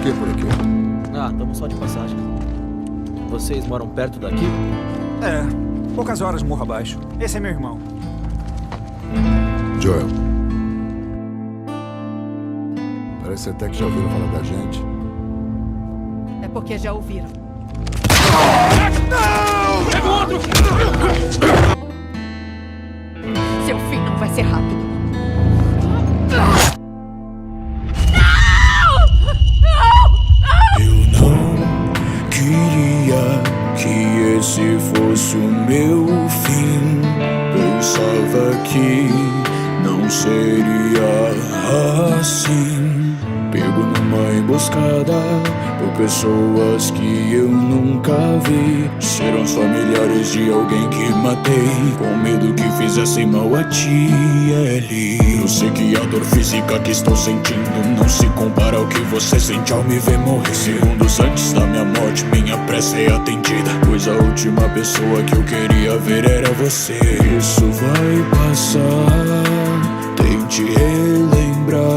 que por aqui? Ah, estamos só de passagem. Vocês moram perto daqui? É, poucas horas morro abaixo. Esse é meu irmão. Joel. Parece até que já ouviram falar da gente. É porque já ouviram. Pega o outro! Seu fim não vai ser rápido. Eu não queria que esse fosse o meu fim. Pensava que não seria assim. Pego numa emboscada por pessoas que eu nunca vi. Serão os familiares de alguém que matei, com medo que fizessem mal a ti, Ellie. Eu sei que a dor física que estou sentindo não se compara ao que você sente ao me ver morrer. Segundos antes da minha morte, minha prece é atendida, pois a última pessoa que eu queria ver era você. Isso vai passar, tente relembrar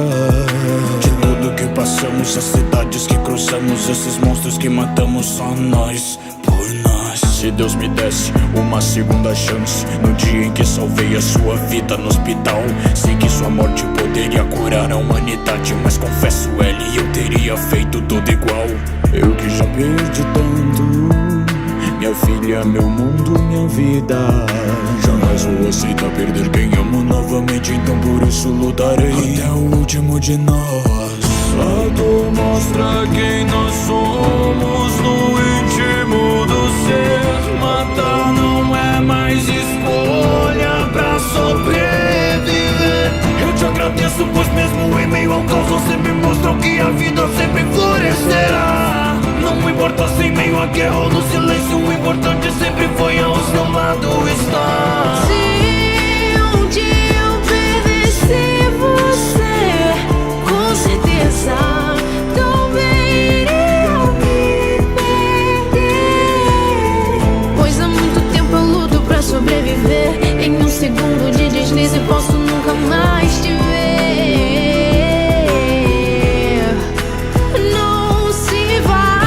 que passamos, as cidades que cruzamos, esses monstros que matamos, só nós, por nós. Se Deus me desse uma segunda chance, no dia em que salvei a sua vida no hospital, sei que sua morte poderia curar a humanidade, mas confesso, Ellie, eu teria feito tudo igual. Eu que já perdi tanto, minha filha, meu mundo, minha vida. Jamais vou aceitar perder quem amo novamente, então por isso lutarei até o último de nós. A dor mostra quem nós somos no íntimo do ser. Matar não é mais escolha pra sobreviver. Eu te agradeço, pois mesmo em meio ao caos você me mostrou que a vida sempre florescerá. Não importa se em meio à guerra ou no silêncio, o importante sempre foi ao seu lado estar. Se um dia eu perdesse você, com certeza também iria me perder, pois há muito tempo eu luto pra sobreviver. Em um segundo de deslize posso nunca mais te ver. Não se vá.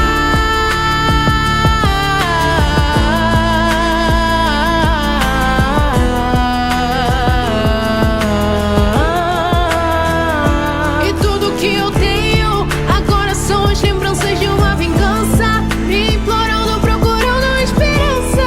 E tudo que eu tenho agora são as lembranças de uma vingança, me implorando, procurando esperança.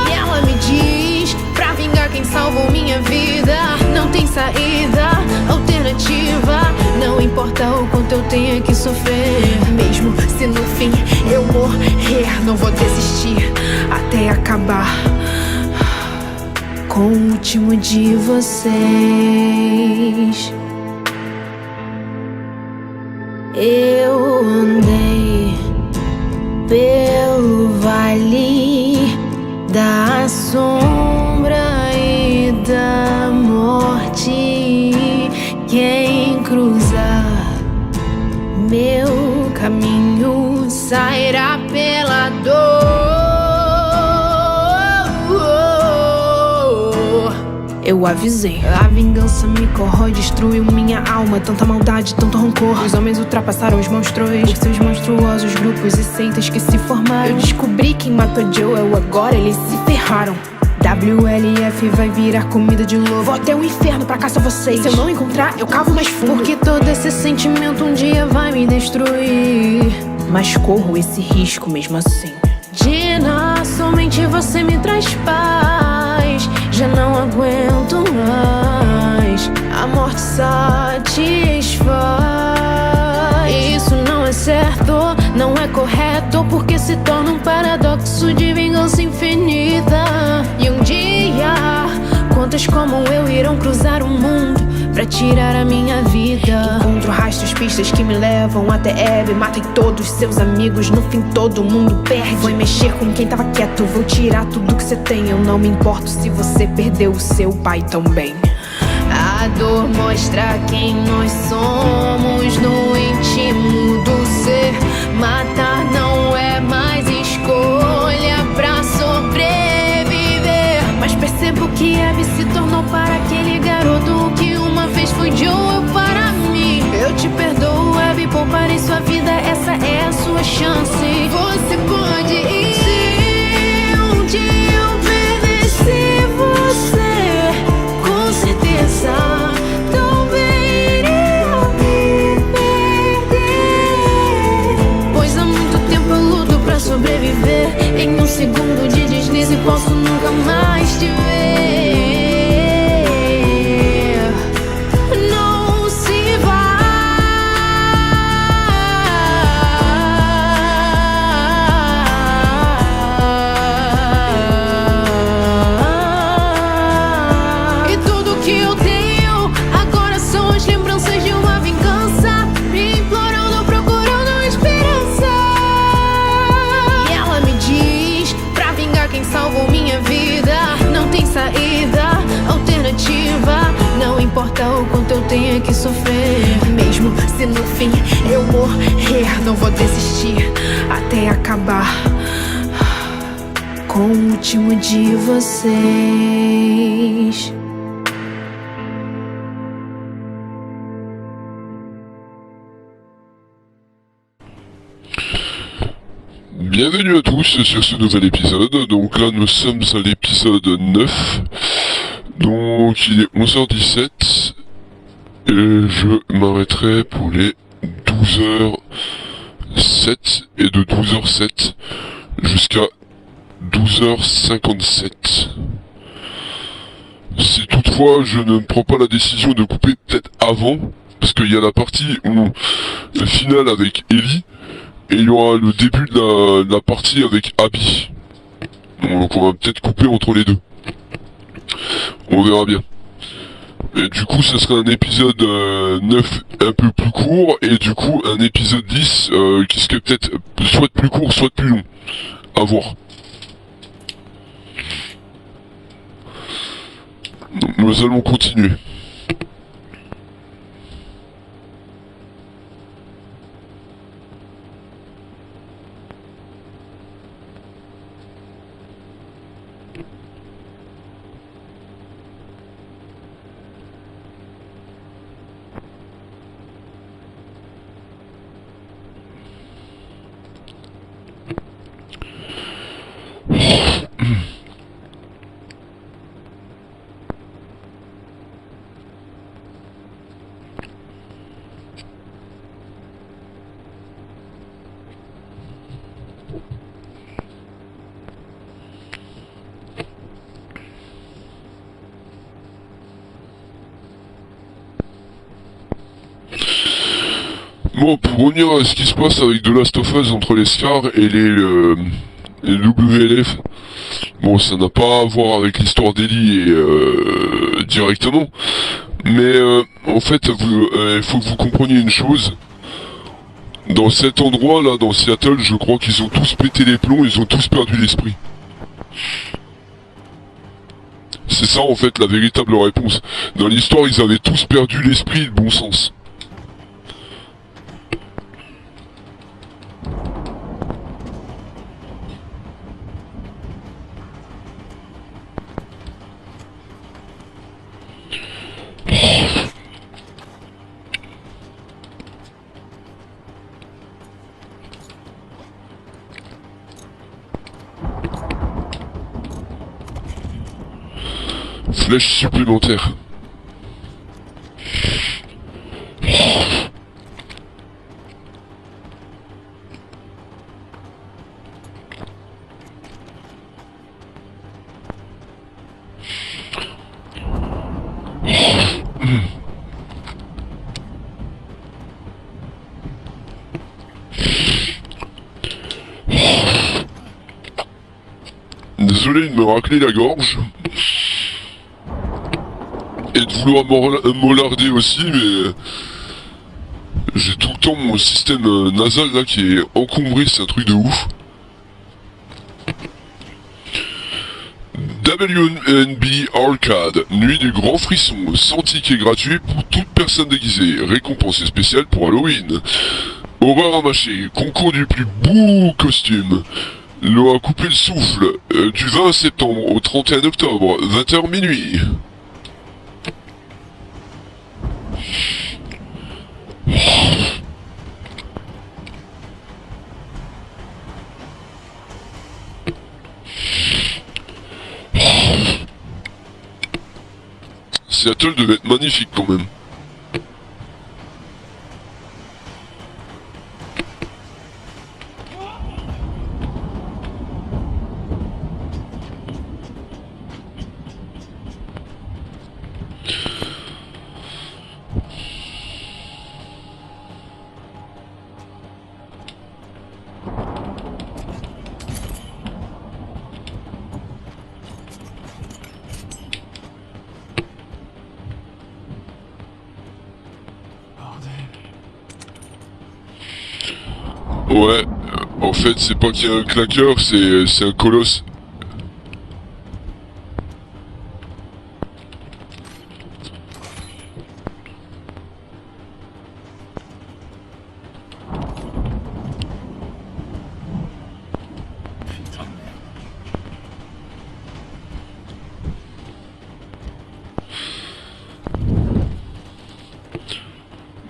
E ela me diz pra vingar quem salvou minha vida. Não tem saída, alternativa. Não importa o quanto eu tenha que sofrer, mesmo se no fim eu morrer, não vou desistir até acabar com o último de vocês. Eu andei pelo vale da sombra e da morte. Quem cruzar meu caminho sairá pela dor. Eu avisei. A vingança me corrói, destruiu minha alma. Tanta maldade, tanto rancor. Os homens ultrapassaram os monstros por seus monstruosos grupos e seitas que se formaram. Eu descobri quem matou Joel, agora eles se ferraram. WLF vai virar comida de lobo. Vou até o inferno pra caçar vocês. Se eu não encontrar, eu cavo mais fundo, porque todo esse sentimento um dia vai me destruir. Mas corro esse risco mesmo assim. Gina, somente você me traz paz. Já não aguento mais, a morte satisfaz. Isso não é certo, não é correto, porque se torna um paradoxo de vingança infinita. E um dia, quantas como eu irão cruzar o mundo pra tirar a minha vida? Encontro rastros, pistas que me levam até Abby. Matem todos seus amigos, no fim todo mundo perde. Foi mexer com quem tava quieto, vou tirar tudo que você tem. Eu não me importo se você perdeu o seu pai também. A dor mostra quem nós somos no íntimo do ser. Matar não é mais escolha pra sobreviver. Mas percebo que Abby se tornou para aquele garoto o que uma vez foi Joel para mim. Eu te perdoo, Abby, pouparei segundo de deslize posso nunca mais te ver. Não se vá. E tudo que eu tenho agora são as lembranças de uma vingança, me implorando, procurando esperança. E ela me diz pra vingar quem salvou minha vida. Não tem saída, alternativa. Não importa o quanto eu tenha que sofrer, mesmo se no fim eu morrer, não vou desistir até acabar com o último de vocês. Bienvenue à tous sur ce nouvel épisode. Donc là nous sommes à l'épisode 9. Donc il est 11h17 et je m'arrêterai pour les 12h07 et de 12h07 jusqu'à 12h57. Si toutefois je ne prends pas la décision de couper peut-être avant, parce qu'il y a la partie où le final avec Ellie, et il y aura le début de la partie avec Abby. Donc on va peut-être couper entre les deux. On verra bien. Et du coup ce sera un épisode 9 un peu plus court, et du coup un épisode 10 qui serait peut-être soit plus court soit plus long. À voir. Donc, nous allons continuer. Bon, pour revenir à ce qui se passe avec The Last of Us entre les Scars et les WLF, bon, ça n'a pas à voir avec l'histoire d'Ellie directement, mais en fait, il faut que vous compreniez une chose. Dans cet endroit là, dans Seattle, je crois qu'ils ont tous pété les plombs, ils ont tous perdu l'esprit. C'est ça en fait la véritable réponse. Dans l'histoire, ils avaient tous perdu l'esprit et le bon sens. Flèche supplémentaire. Désolé de me racler la gorge. Et de vouloir mollarder aussi, mais j'ai tout le temps mon système nasal là qui est encombré, c'est un truc de ouf. WNB Arcade, nuit du grand frisson, sans ticket gratuit pour toute personne déguisée, récompense spéciale pour Halloween. Horreur à mâcher, concours du plus beau costume. L'eau a coupé le souffle, du 20 septembre au 31 octobre, 20h minuit. Seattle devait être magnifique quand même. Ouais, en fait c'est pas qu'il y a un claqueur, c'est un colosse.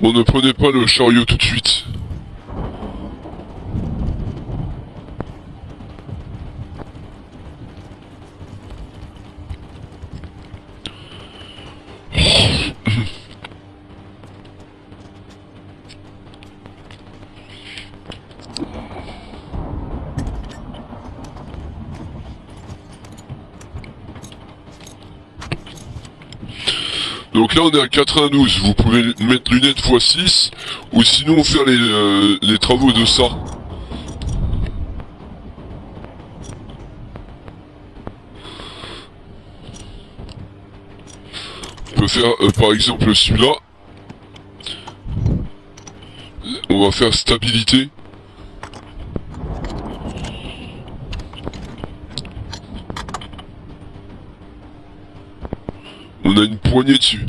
Bon, ne prenez pas le chariot tout de suite. Donc là on est à 92, vous pouvez mettre lunettes x6 ou sinon faire les travaux de ça. On peut faire par exemple celui-là. On va faire stabilité. On a une poignée dessus.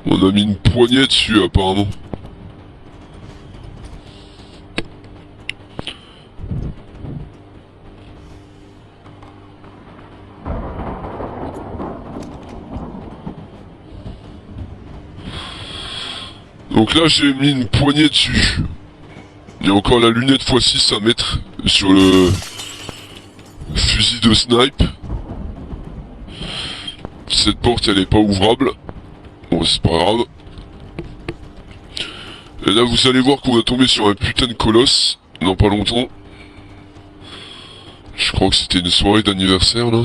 On a mis une poignée dessus apparemment. Donc là j'ai mis une poignée dessus. Il y a encore la lunette x6 à mettre sur le fusil de snipe. Cette porte elle est pas ouvrable. Bon c'est pas grave. Et là vous allez voir qu'on va tomber sur un putain de colosse dans pas longtemps. Je crois que c'était une soirée d'anniversaire là.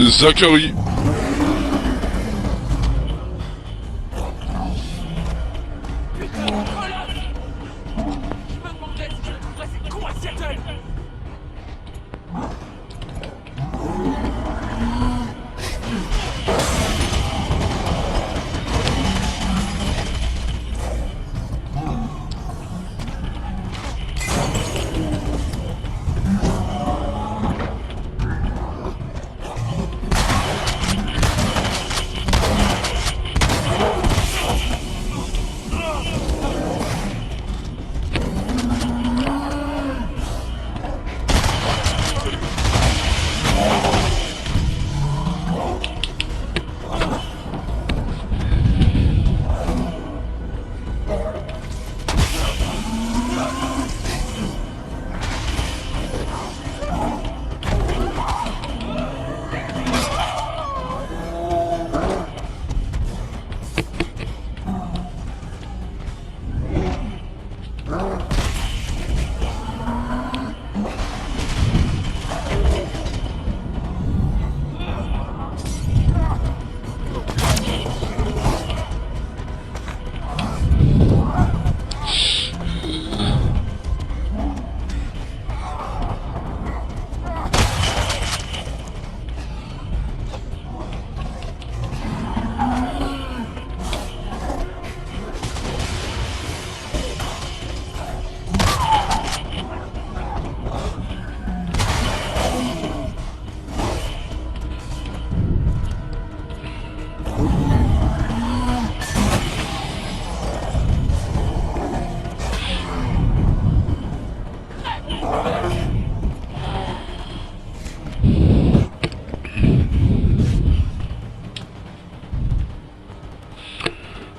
Zachary.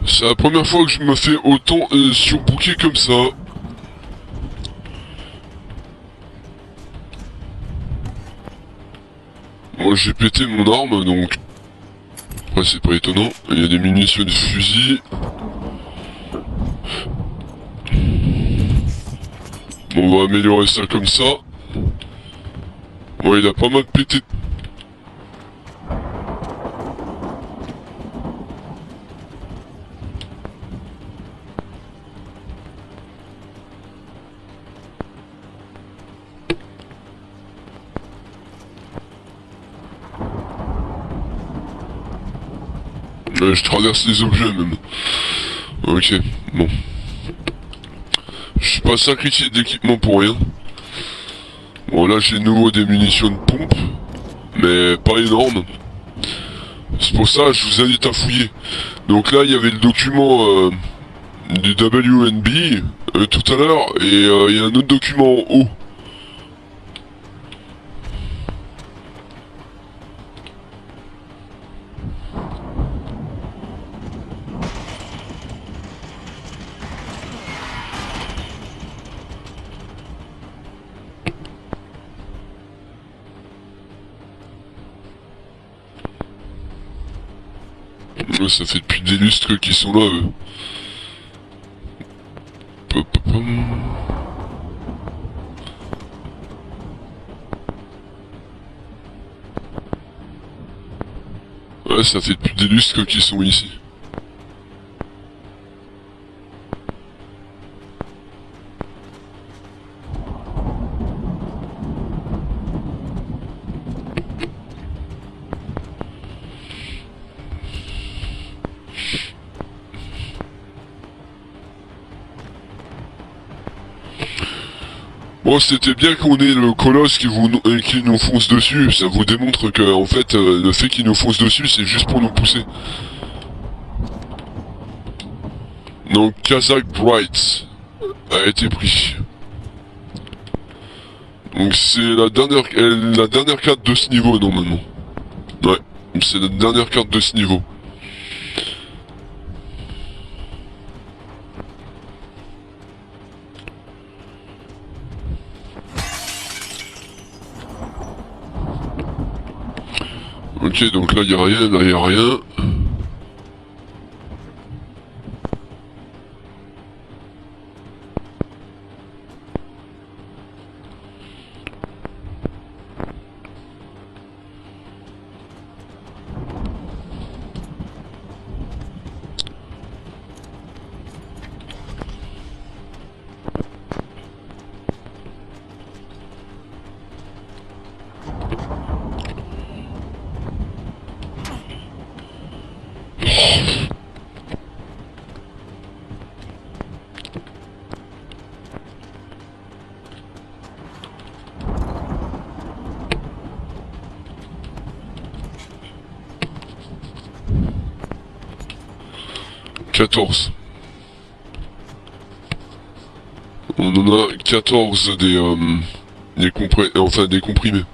C'est la première fois que je me fais autant surbooker comme ça. Moi j'ai pété mon arme donc... Ouais c'est pas étonnant, il y a des munitions de fusil. On va améliorer ça comme ça. Ouais, il a pas mal pété. Je traverse les objets même. Ok, bon. Je suis pas sacrifié d'équipement pour rien. Bon là j'ai de nouveau des munitions de pompe. Mais pas énormes. C'est pour ça que je vous invite à fouiller. Donc là il y avait le document du WNB tout à l'heure. Et il y a un autre document en haut. Ouais, ça fait depuis des lustres qu'ils sont là, eux. Ouais, ça fait depuis des lustres qu'ils sont ici. Bon, c'était bien qu'on ait le colosse qui nous fonce dessus, ça vous démontre que, en fait, le fait qu'il nous fonce dessus, c'est juste pour nous pousser. Donc, Kazakh Bright a été pris. Donc, c'est la dernière carte de ce niveau, normalement. Ouais, c'est la dernière carte de ce niveau. Ok, donc là, y a rien, là, y a rien. On en a 14 des comprimés.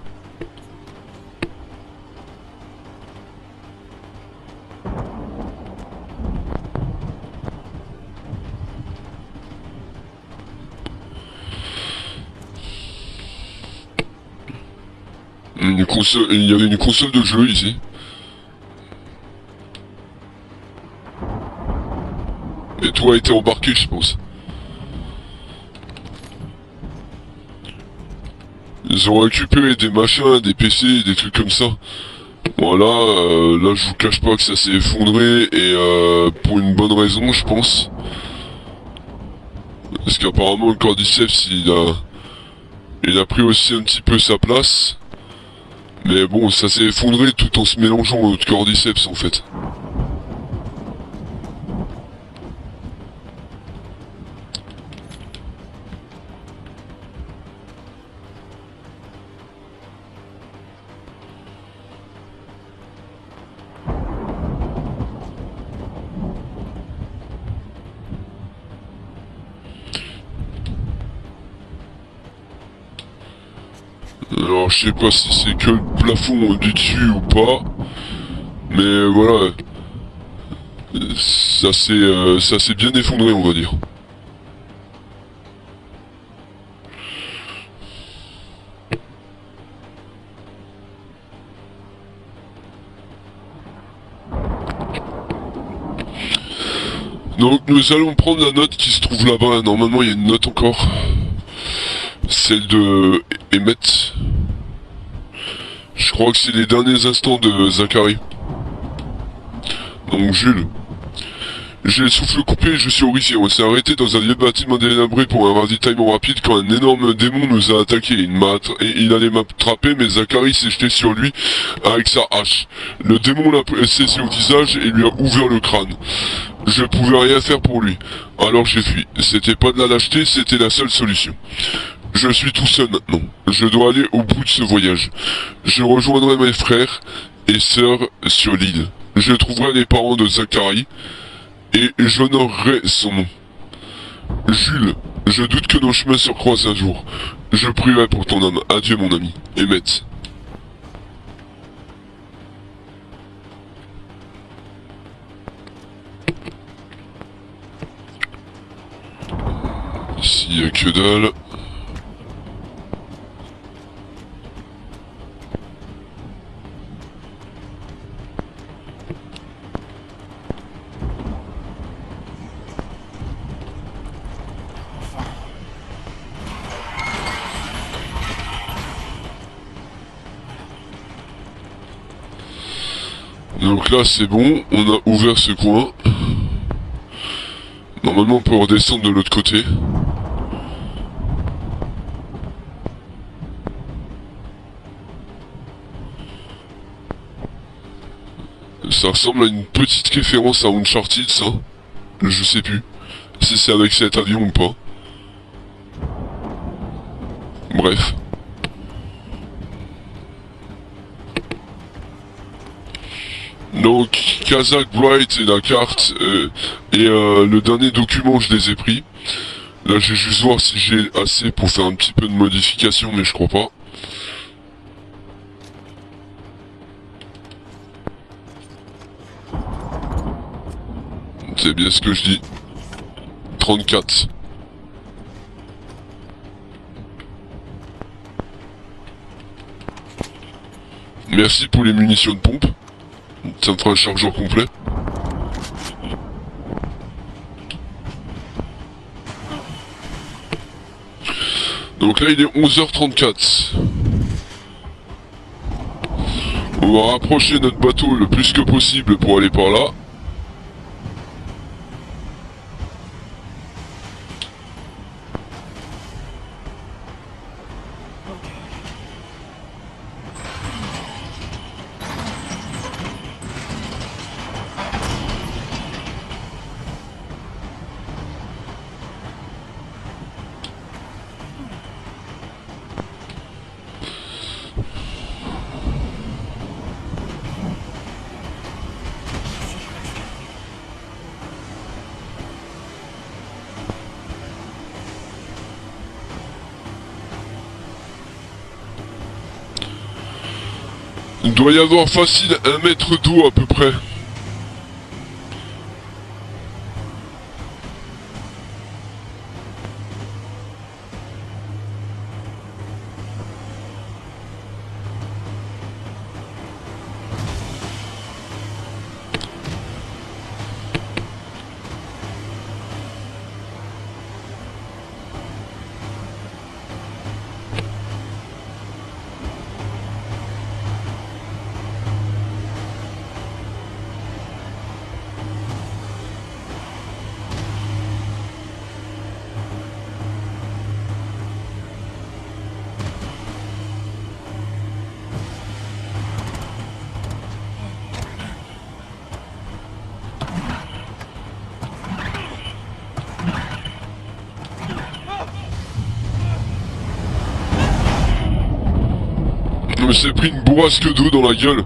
Il y avait une console de jeu ici. Et tout a été embarqué, je pense. Ils ont récupéré des machins, des PC, des trucs comme ça. Voilà, là je vous cache pas que ça s'est effondré et pour une bonne raison, je pense. Parce qu'apparemment le Cordyceps il a pris aussi un petit peu sa place. Mais bon, ça s'est effondré tout en se mélangeant au Cordyceps en fait. Alors je sais pas si c'est que le plafond du dessus ou pas, mais voilà, ça s'est bien effondré on va dire. Donc nous allons prendre la note qui se trouve là-bas, normalement il y a une note encore. Celle de Emmett. Je crois que c'est les derniers instants de Zachary. Donc Jules. J'ai le souffle coupé et je suis horrifié. On s'est arrêté dans un vieux bâtiment délabré pour un ravitaillement rapide quand un énorme démon nous a attaqué. Il allait m'attraper, mais Zachary s'est jeté sur lui avec sa hache. Le démon l'a saisi au visage et lui a ouvert le crâne. Je pouvais rien faire pour lui. Alors j'ai fui. C'était pas de la lâcheté, c'était la seule solution. Je suis tout seul maintenant. Je dois aller au bout de ce voyage. Je rejoindrai mes frères et sœurs sur l'île. Je trouverai les parents de Zachary et j'honorerai son nom. Jules, je doute que nos chemins se croisent un jour. Je prierai pour ton âme. Adieu mon ami. Emmett. Ici y a que dalle. Donc là c'est bon, on a ouvert ce coin. Normalement on peut redescendre de l'autre côté. Ça ressemble à une petite référence à Uncharted ça. Je sais plus si c'est avec cet avion ou pas. Bref. Donc, Kazakh Bright et la carte le dernier document je les ai pris. Là je vais juste voir si j'ai assez pour faire un petit peu de modification mais je crois pas. C'est bien ce que je dis. 34. Merci pour les munitions de pompe. Ça me fera un chargeur complet. Donc là il est 11h34. On va rapprocher notre bateau le plus que possible pour aller par là. Il doit y avoir facile 1 mètre d'eau à peu près. Je me suis pris une bourrasque d'eau dans la gueule.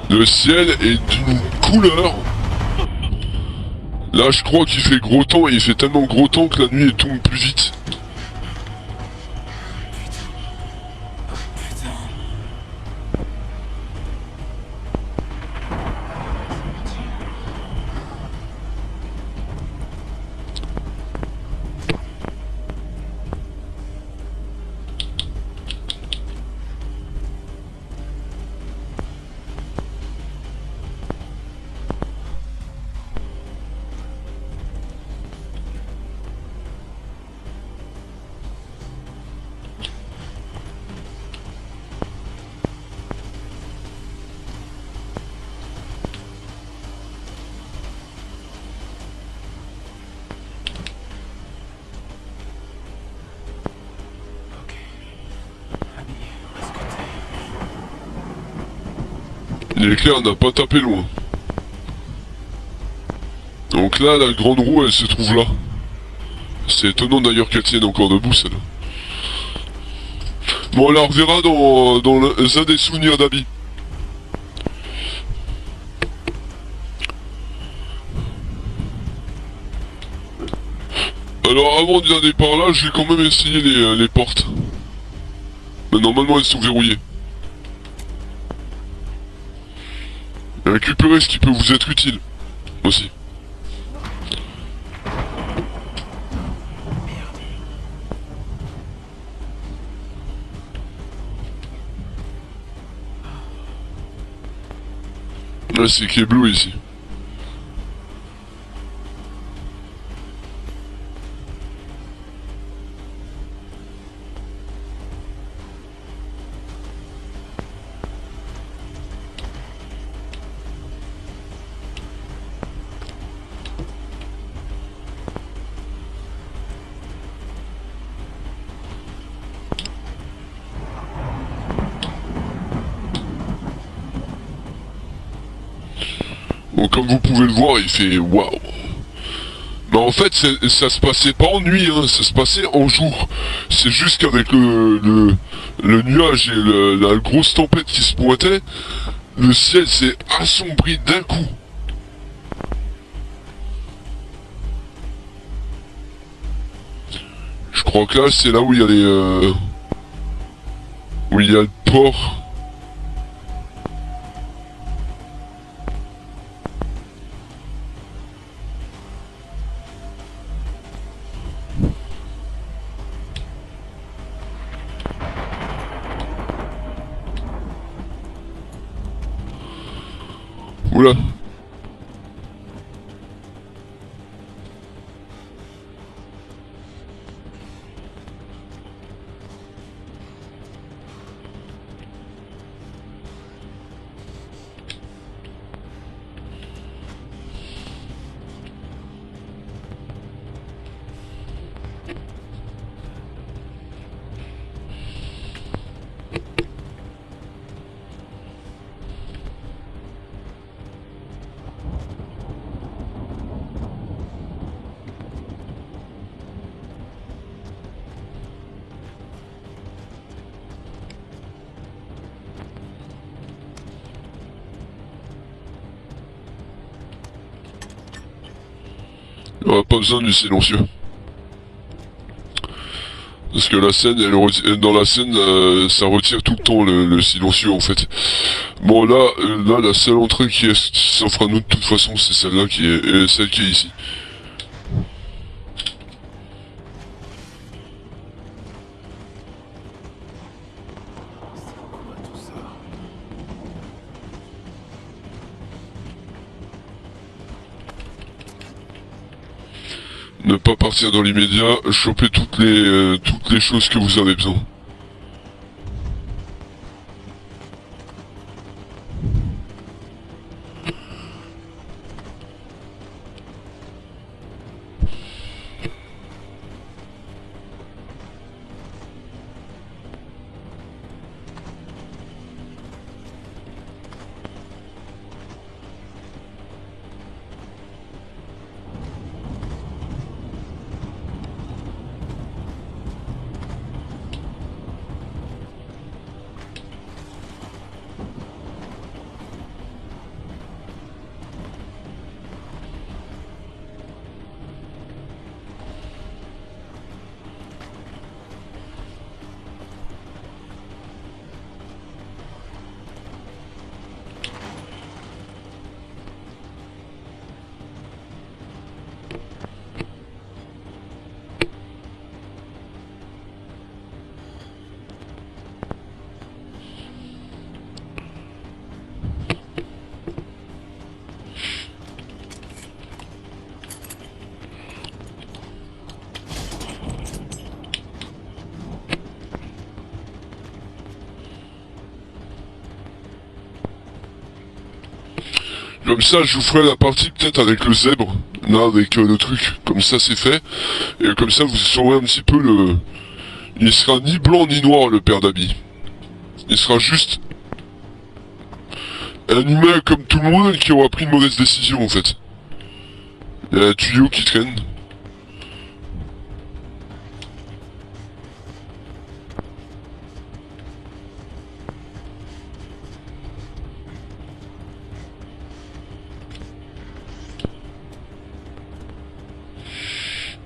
Le ciel est d'une couleur. Là je crois qu'il fait gros temps et il fait tellement gros temps que la nuit elle tombe plus vite. L'éclair n'a pas tapé loin. Donc là, la grande roue, elle se trouve là. C'est étonnant d'ailleurs qu'elle tienne encore debout, celle-là. Bon, on la reverra dans un des souvenirs d'Abby. Alors, avant d'y aller par là, je vais quand même essayer les portes. Mais normalement, elles sont verrouillées. Et récupérer ce qui peut vous être utile, aussi. Là, c'est qui est bleu ici. Bon, comme vous pouvez le voir, il fait waouh. Mais en fait, ça se passait pas en nuit, hein, ça se passait en jour. C'est juste qu'avec le nuage et la grosse tempête qui se pointait, le ciel s'est assombri d'un coup. Je crois que là, c'est là où il y a les... où il y a le port. Oula. On n'a pas besoin du silencieux. Parce que la scène, dans la scène, ça retire tout le temps le silencieux en fait. Bon là, la seule entrée qui s'offre à nous de toute façon, c'est celle-là qui est celle qui est ici. Ne pas partir dans l'immédiat, choper toutes les choses que vous avez besoin. Comme ça, je vous ferai la partie peut-être avec le zèbre, là, avec le truc. Comme ça, c'est fait. Et comme ça, vous saurez un petit peu le... Il sera ni blanc ni noir, le père d'Abby. Il sera juste... un humain comme tout le monde qui aura pris une mauvaise décision en fait. Il y a un tuyau qui traîne.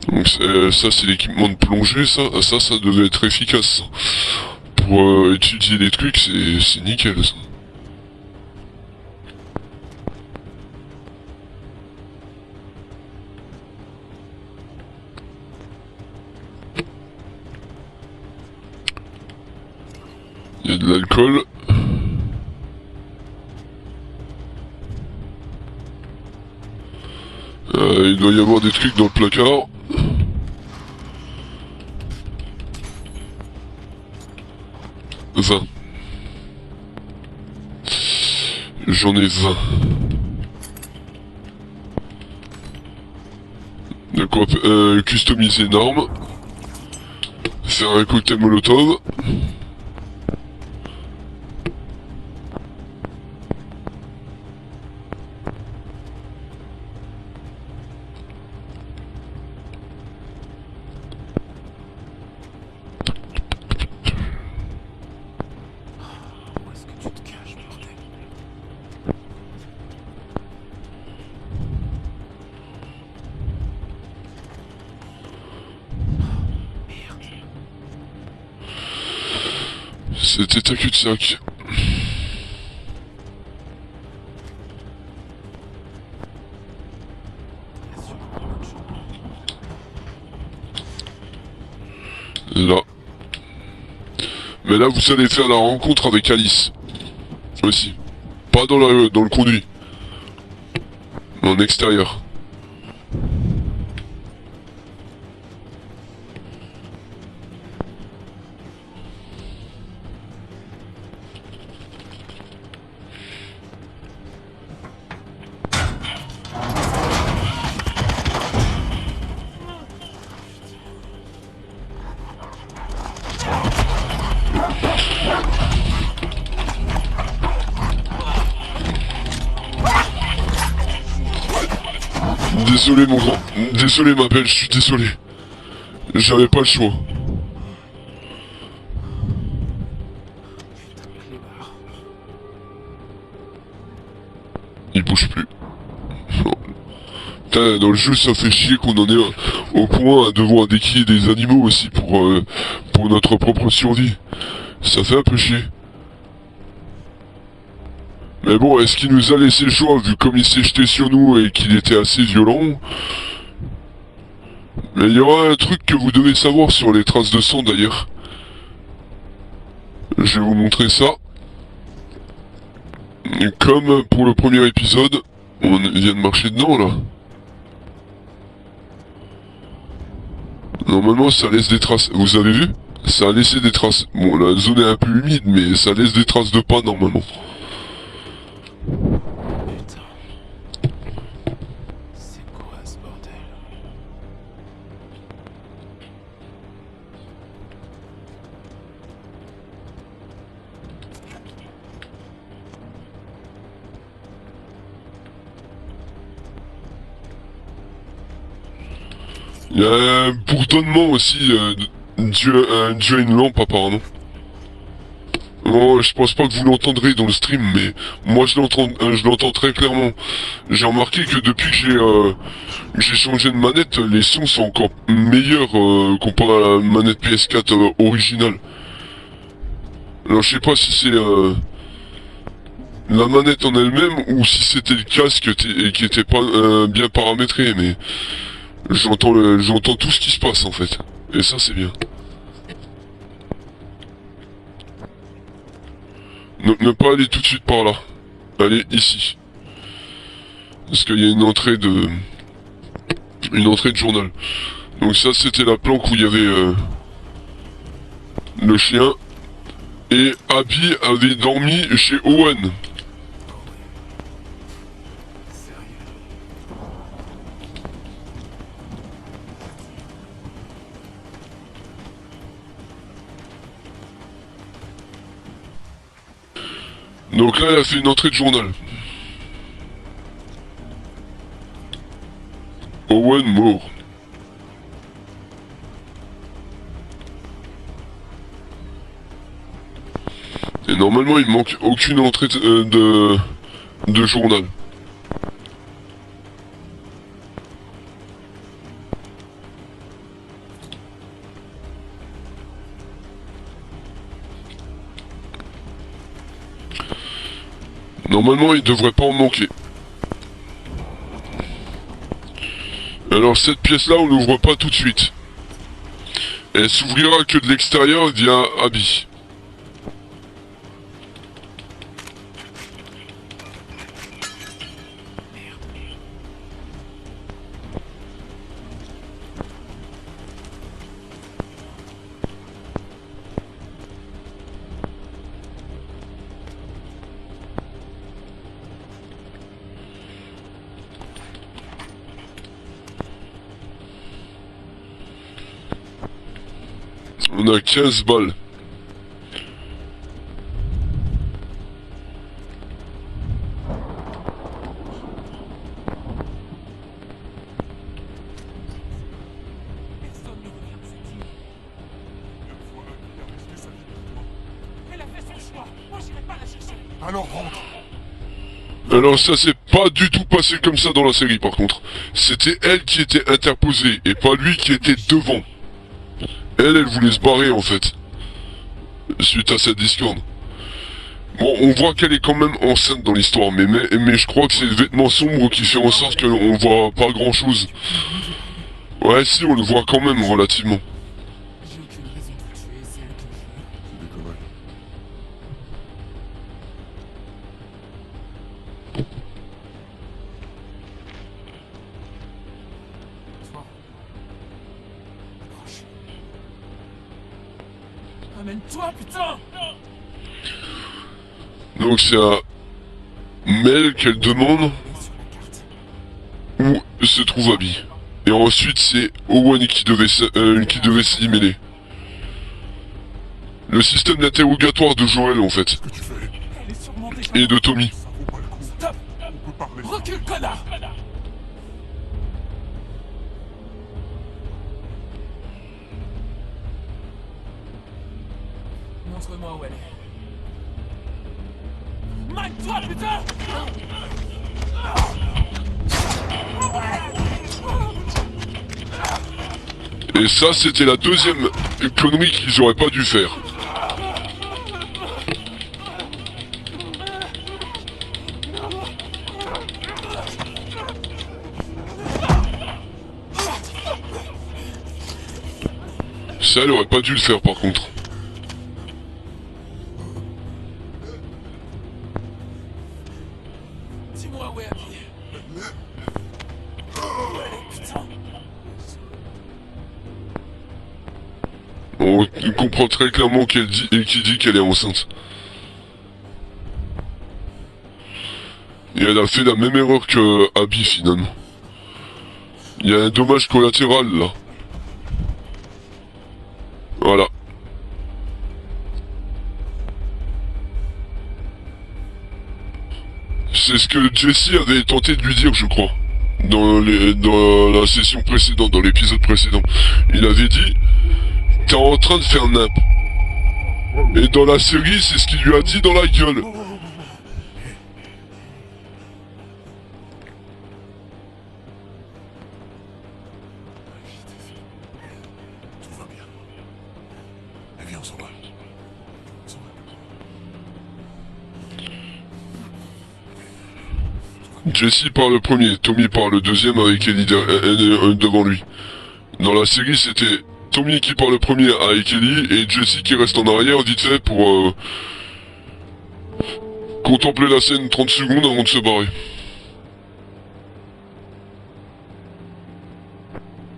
Donc ça c'est l'équipement de plongée, ça devait être efficace. Pour étudier les trucs, c'est nickel ça. Il y a de l'alcool. Il doit y avoir des trucs dans le placard. J'en ai 20. De quoi customiser une arme. Faire un cocktail molotov. C'était un cul-de-sac. Là. Mais là, vous allez faire la rencontre avec Alice. Aussi. Pas dans le conduit. Mais en extérieur. Désolé mon grand, désolé ma belle, je suis désolé. J'avais pas le choix. Il bouge plus. Non. Putain, dans le jeu ça fait chier qu'on en est au point à devoir déquiller des animaux aussi pour notre propre survie. Ça fait un peu chier. Mais bon, est-ce qu'il nous a laissé le choix, vu comme il s'est jeté sur nous et qu'il était assez violent? Mais il y aura un truc que vous devez savoir sur les traces de sang d'ailleurs. Je vais vous montrer ça. Comme pour le premier épisode, on vient de marcher dedans là. Normalement ça laisse des traces, vous avez vu? Ça a laissé des traces. Bon, la zone est un peu humide, mais ça laisse des traces de pas normalement. Putain. C'est quoi ce bordel? Il y a un bourdonnement aussi, Dieu a une lampe apparemment. Oh, je pense pas que vous l'entendrez dans le stream, mais moi je l'entends très clairement. J'ai remarqué que depuis que j'ai changé de manette, les sons sont encore meilleurs comparé à la manette PS4 originale. Alors je sais pas si c'est la manette en elle-même ou si c'était le casque qui était pas bien paramétré, mais j'entends tout ce qui se passe en fait. Et ça c'est bien. Ne pas aller tout de suite par là. Allez ici. Parce qu'il y a une entrée de journal. Donc ça c'était la planque où il y avait le chien. Et Abby avait dormi chez Owen. Donc là, elle a fait une entrée de journal. Owen mort. Et normalement, il manque aucune entrée de journal. Normalement, il devrait pas en manquer. Alors cette pièce-là, on l'ouvre pas tout de suite. Elle s'ouvrira que de l'extérieur via Abby. On a 15 balles. Alors ça s'est pas du tout passé comme ça dans la série par contre. C'était elle qui était interposée et pas lui qui était devant. Elle voulait se barrer en fait. Suite à cette discorde. Bon, on voit qu'elle est quand même enceinte dans l'histoire, mais je crois que c'est le vêtement sombre qui fait en sorte qu'on voit pas grand chose. Ouais, si, on le voit quand même relativement. Amène-toi, putain! Donc c'est à Mel qu'elle demande où se trouve Abby. Et ensuite c'est Owen qui devait s'y mêler. Le système d'interrogatoire de Joël en fait. Elle est sûrement déjà... Et de Tommy. Stop! Recule, connard! Montre-moi où elle est. Mine-toi, putain! Et ça c'était la deuxième connerie qu'ils auraient pas dû faire. Ça elle aurait pas dû le faire par contre. Dis-moi où est Abby. Où elle est, putain? On comprend très clairement qu'elle dit et qui dit qu'elle est enceinte. Et elle a fait la même erreur que Abby finalement. Il y a un dommage collatéral là. Voilà. C'est ce que Jesse avait tenté de lui dire, je crois. Dans la session précédente, dans l'épisode précédent. Il avait dit... T'es en train de faire nimp. Et dans la série, c'est ce qu'il lui a dit dans la gueule. Tout va bien. Allez, on s'en va. Jesse part le premier, Tommy part le deuxième avec Ellie devant lui. Dans la série, c'était Tommy qui part le premier avec Ellie et Jesse qui reste en arrière vite fait pour contempler la scène 30 secondes avant de se barrer.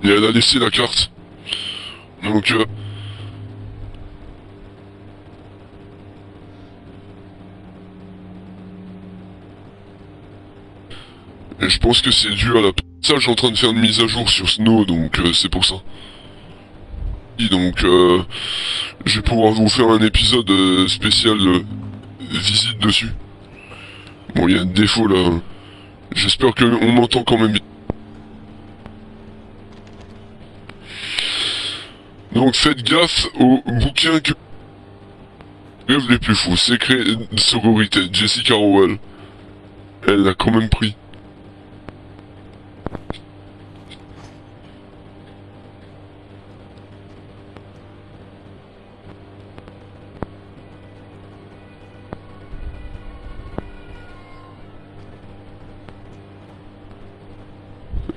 Et elle a laissé la carte. Donc et je pense que c'est dû à la passage en train de faire une mise à jour sur Snow, donc c'est pour ça. Et donc je vais pouvoir vous faire un épisode spécial visite dessus. Bon, il y a un défaut là. J'espère qu'on m'entend quand même. Donc faites gaffe aux bouquins que... Rêves les plus fous, secret de sororité, Jessica Rowell. Elle l'a quand même pris.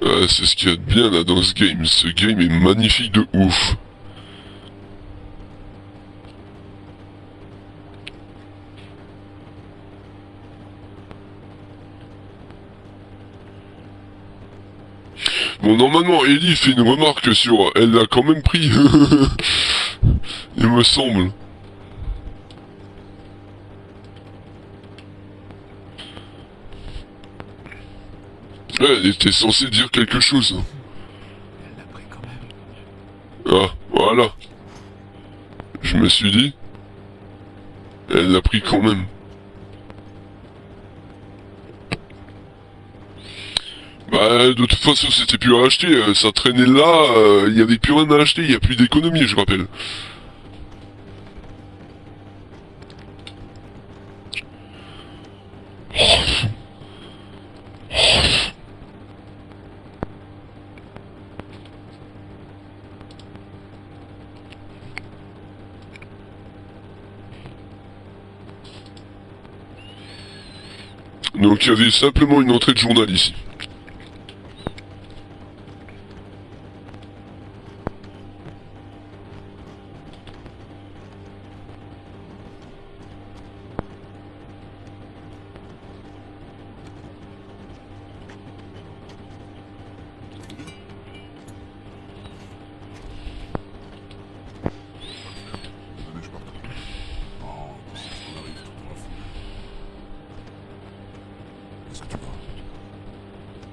Ah, c'est ce qu'il y a de bien là dans ce game. Ce game est magnifique de ouf. Bon, normalement, Ellie fait une remarque sur... Elle l'a quand même pris. Il me semble. Ouais, elle était censée dire quelque chose. Elle l'a pris quand même. Ah, voilà. Je me suis dit... Elle l'a pris quand même. Bah, de toute façon, c'était plus à acheter. Ça traînait là, il y avait plus rien à acheter. Il y a plus d'économie, je rappelle. Donc il y avait simplement une entrée de journal ici.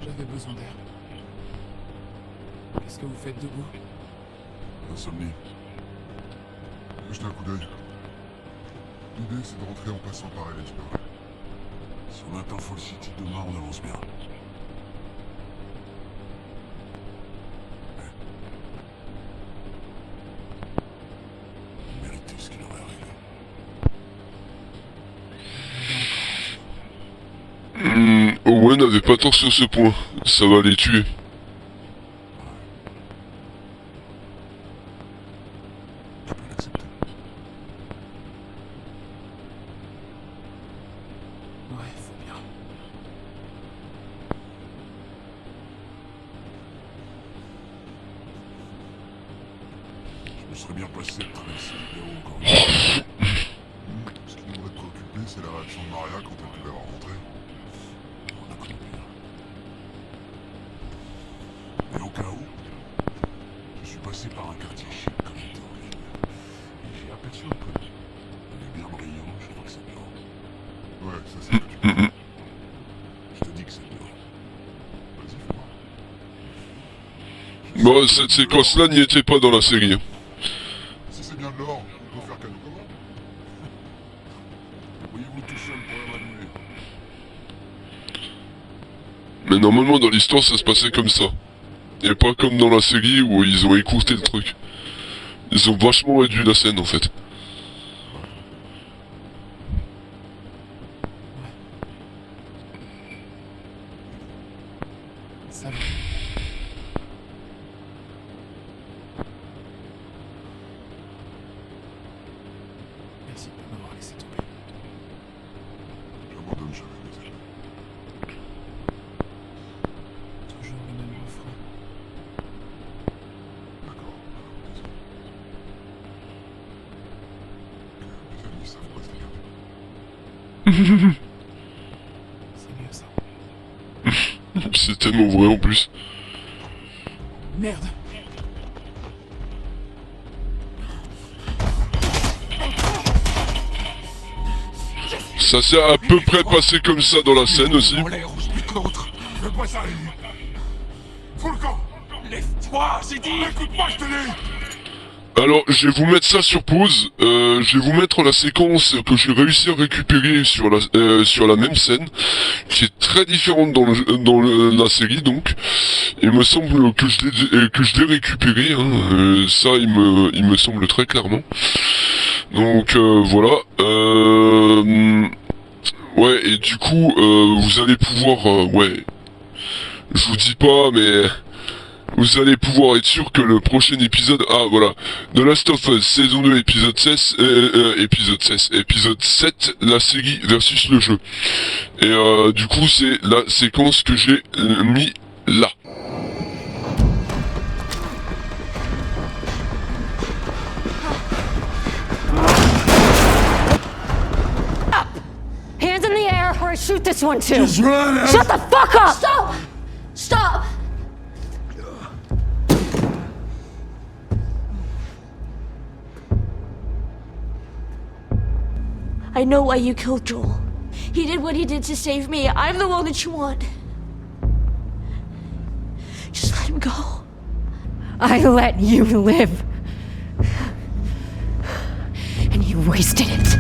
J'avais besoin d'air. Qu'est-ce que vous faites debout? Insomnie. Jetez un coup d'œil. L'idée, c'est de rentrer en passant par Ellensburg. Si on atteint Fall City demain, on avance bien. Méritez ce qui leur est arrivé. Owen n'avait pas tort sur ce point. Ça va les tuer. Je peux l'accepter. Ouais, faut bien. Je me serais bien passé de traverser les bureaux encore une fois. Ce qui devrait te préoccuper, c'est la réaction de Maria quand elle te verra rentrer. On a connu pire. Mais au cas où, je suis passé par un quartier chic comme il était en ville. Et j'ai aperçu un peu. Il est bien brillant, je crois que c'est blanc. Ouais, ça c'est ce que tu peux. Je te dis que c'est blanc. Vas-y, fais voir. Bon, cette séquence-là n'y était pas dans la série. Si c'est bien de l'or, on peut faire cadeau commun. Voyez-vous tout seul pour l'évaluer. Mais normalement, dans l'histoire, ça se passait comme ça. Et pas comme dans la série où ils ont écourté le truc. Ils ont vachement réduit la scène, en fait. Ça va. Merci de m'avoir laissé tomber. J'abandonne jamais mes amis. Toujours le même refrain. D'accord, désolé. Mes amis savent pas se dire. C'est mieux ça. C'est tellement vrai en plus. Merde! Ça s'est à peu près passé comme ça dans la scène aussi. En l'air, ou je bute l'autre. Fais pas ça, Ellie. Fous le camp. Lève-toi, j'ai dit! Écoute-moi, je te dis. Alors, je vais vous mettre ça sur pause. Je vais vous mettre la séquence que j'ai réussi à récupérer sur la même scène, qui est très différente dans la série. Donc, il me semble que je l'ai récupéré. Hein. Ça, il me semble très clairement. Donc voilà. Ouais, et du coup, vous allez pouvoir, ouais. Je vous dis pas, mais vous allez pouvoir être sûr que le prochain épisode, voilà, The Last of Us saison 2 épisode 16, épisode 7, la série versus le jeu. Et du coup c'est la séquence que j'ai mis là. Hands in the air or I shoot this one too. Just run! Shut the fuck up! Stop! Stop! I know why you killed Joel. He did what he did to save me. I'm the one that you want. Just let him go. I let you live. And you wasted it.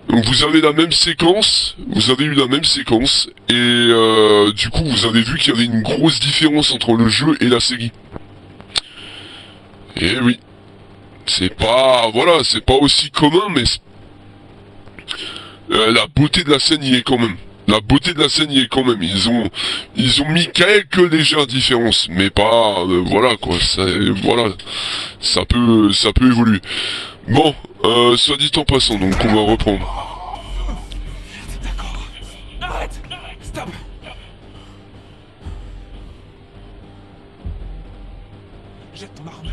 Donc vous avez la même séquence, vous avez eu la même séquence, et du coup vous avez vu qu'il y avait une grosse différence entre le jeu et la série. Et oui, c'est pas, voilà, c'est pas aussi commun, mais la beauté de la scène y est quand même. La beauté de la scène y est quand même. Ils ont mis quelques légères différences, mais pas, voilà quoi. Ça, voilà, ça peut évoluer. Bon, soit dit en passant, donc on va reprendre. D'accord. Arrête! Stop! Jette ton arme.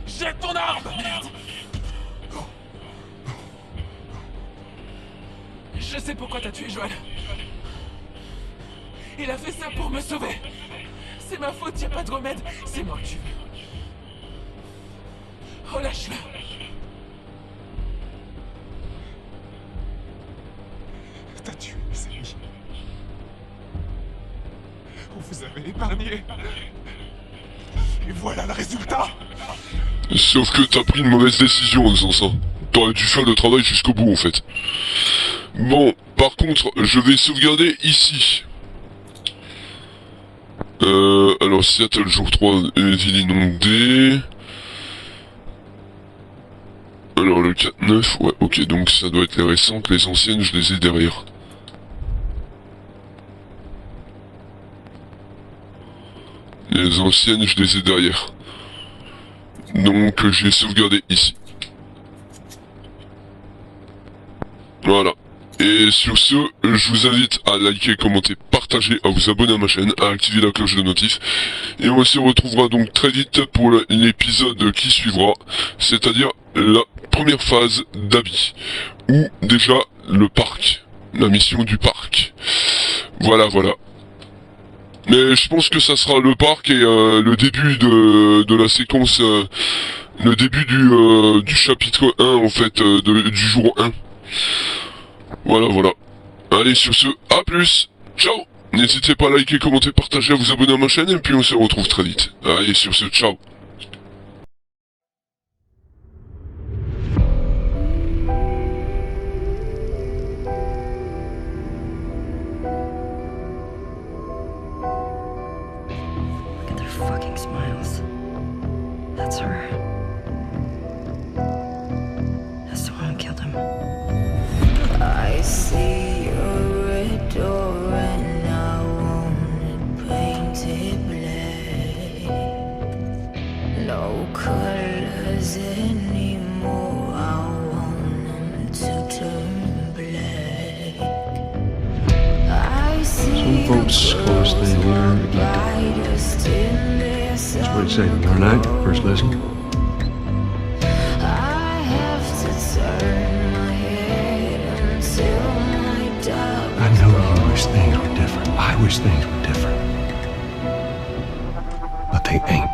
Jette ton arme! Merde! Je sais pourquoi t'as tué Joël. Il a fait ça pour me sauver. C'est ma faute, y a pas de remède. C'est moi que tu veux. Relâche-le. T'as tué mes amis. On vous avait épargné. Et voilà le résultat. Sauf que t'as pris une mauvaise décision en faisant ça. T'aurais dû faire le travail jusqu'au bout en fait. Bon, par contre, je vais sauvegarder ici. Alors Seattle jour 3, ville inondée. Alors le 4-9, ouais, ok, donc ça doit être les récentes, les anciennes, je les ai derrière. Les anciennes, je les ai derrière. Donc j'ai sauvegardé ici. Voilà. Et sur ce, je vous invite à liker, commenter, partager, à vous abonner à ma chaîne, à activer la cloche de notif. Et on se retrouvera donc très vite pour l'épisode qui suivra, c'est-à-dire la première phase d'Abby. Ou déjà le parc, la mission du parc. Voilà, voilà. Mais je pense que ça sera le parc et le début de la séquence, le début du chapitre 1 en fait, du jour 1. Voilà, voilà. Allez, sur ce, à plus. Ciao. N'hésitez pas à liker, commenter, partager, à vous abonner à ma chaîne, et puis on se retrouve très vite. Allez, sur ce, ciao. Look at their fucking smiles. That's her. That's the one who killed him. I see your red door and I want it painted black. No colors anymore, I want them to turn black. I see Some folks gonna stay here and neglect it. That's what it say, learn out, first lesson. I have to turn my head until my dark. I know you wish things were different. I wish things were different. But they ain't.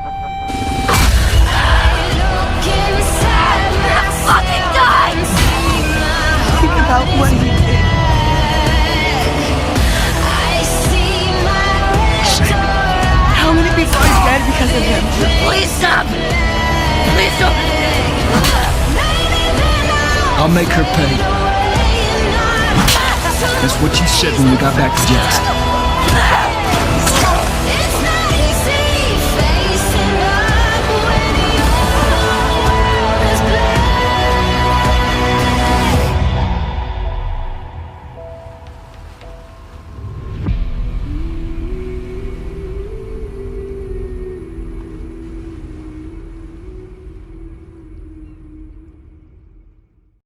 Think about what he did. How many people are dead because of him? Please stop! Please don't. I'll make her pay. That's what you said when we got back to Jackson.